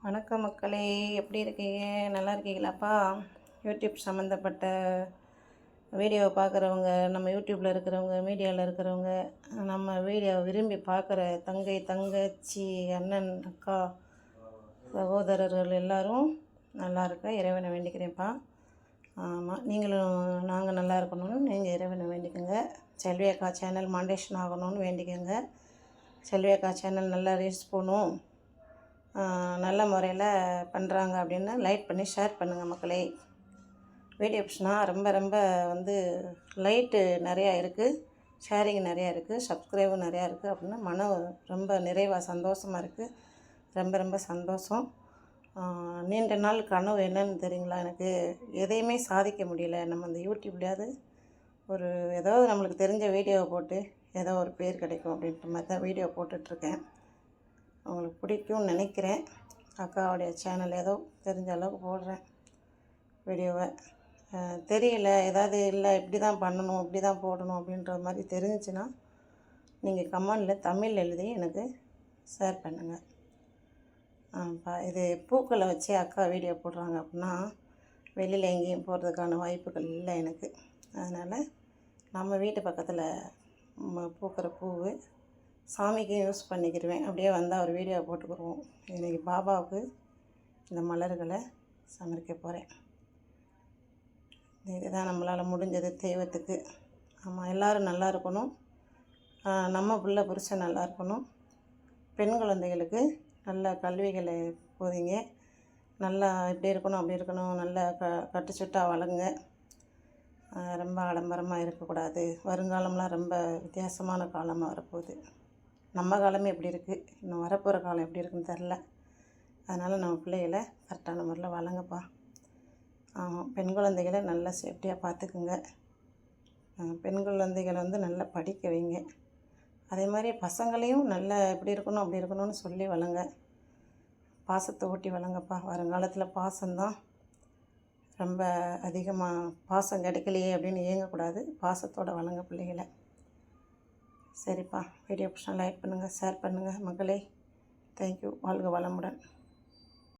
வணக்கம் மக்களே, எப்படி இருக்கீங்க? நல்லா இருக்கீங்களாப்பா? யூடியூப் சம்மந்தப்பட்ட வீடியோவை பார்க்குறவங்க, நம்ம யூடியூப்பில் இருக்கிறவங்க, மீடியாவில் இருக்கிறவங்க, நம்ம வீடியோவை விரும்பி பார்க்குற தங்கச்சி, அண்ணன், அக்கா, சகோதரர்கள் எல்லோரும் நல்லா இருக்க இறைவனை வேண்டிக்கிறேன்ப்பா. ஆமாம், நீங்களும் நாங்கள் நல்லா இருக்கணும்னு நீங்கள் இறைவனை வேண்டிக்கோங்க. செல்வி அக்கா சேனல் மாண்டேஷன் ஆகணும்னு வேண்டிக்கோங்க. செல்வி அக்கா சேனல் நல்லா ரீச் போகணும், நல்ல முறையில் பண்ணுறாங்க அப்படின்னு லைக் பண்ணி ஷேர் பண்ணுங்கள் மக்களே. வீடியோஸ்னால் ரொம்ப வந்து லைட்டு நிறையா இருக்குது, ஷேரிங் நிறையா இருக்குது, சப்ஸ்கிரைபும் நிறையா இருக்குது அப்படின்னு மனம் ரொம்ப நிறைவாக சந்தோஷமாக இருக்குது. ரொம்ப சந்தோஷம். நீண்ட நாள் கனவு என்னன்னு தெரியுங்களா? எனக்கு எதையுமே சாதிக்க முடியல. நம்ம அந்த யூடியூப்லேயாவது ஏதாவது நம்மளுக்கு தெரிஞ்ச வீடியோவை போட்டு ஏதோ ஒரு பேர் கிடைக்கும் அப்படின்ற மாதிரி தான் வீடியோ போட்டுட்ருக்கேன். அவங்களுக்கு பிடிக்கும்னு நினைக்கிறேன். அக்காவுடைய சேனல் ஏதோ தெரிஞ்ச அளவுக்கு போடுறேன் வீடியோவை. தெரியல, ஏதாவது இல்லை இப்படி தான் பண்ணணும், இப்படி தான் போடணும் அப்படின்ற மாதிரி தெரிஞ்சிச்சுன்னா நீங்கள் கமெண்டில் தமிழ் எழுதி எனக்கு ஷேர் பண்ணுங்கள். இது பூக்களை வச்சு அக்கா வீடியோ போடுறாங்க அப்படின்னா வெளியில் எங்கேயும் போகிறதுக்கான வாய்ப்புகள் இல்லை எனக்கு. அதனால் நம்ம வீட்டு பக்கத்தில் பூக்கிற பூவு சாமிக்கு யூஸ் பண்ணிக்கிடுவேன். அப்படியே வந்தால் ஒரு வீடியோ போட்டுக்கிடுவோம். இன்றைக்கி பாபாவுக்கு இந்த மலர்களை சமர்க்க போகிறேன். இதுதான் நம்மளால் முடிஞ்சது தெய்வத்துக்கு. ஆமாம், எல்லோரும் நல்லா இருக்கணும். நம்ம பிள்ளை புருஷன் நல்லா இருக்கணும். பெண் குழந்தைகளுக்கு நல்ல கல்விகளை போதிங்க. நல்லா இப்படி இருக்கணும் அப்படி இருக்கணும், நல்லா கட்டுச்சுட்டாக வளங்க. ரொம்ப ஆடம்பரமாக இருக்கக்கூடாது. வருங்காலம்லாம் ரொம்ப வித்தியாசமான காலமாக வரப்போகுது. நம்ம காலமே எப்படி இருக்குது, இன்னும் வரப்போகிற காலம் எப்படி இருக்குன்னு தெரில. அதனால் நம்ம பிள்ளைகளை கரெக்டான முறையில் வளங்கப்பா. ஆமாம், பெண் குழந்தைகளை நல்லா சேஃப்டியாக பார்த்துக்குங்க. பெண் குழந்தைகளை வந்து நல்லா படிக்க வைங்க. அதே மாதிரி பசங்களையும் நல்லா இப்படி இருக்கணும் அப்படி இருக்கணும்னு சொல்லி வளங்க. பாசத்தை ஊட்டி வளங்கப்பா. வருங்காலத்தில் பாசம்தான் ரொம்ப அதிகமாக. பாசம் கிடைக்கலையே அப்படின்னு ஏங்கக்கூடாது. பாசத்தோடு வளங்க பிள்ளைகளை. சரிப்பா, வீடியோ பிடிச்சா லைக் பண்ணுங்கள், ஷேர் பண்ணுங்கள் மக்களே. தேங்க்யூ. வாழ்க வளமுடன்.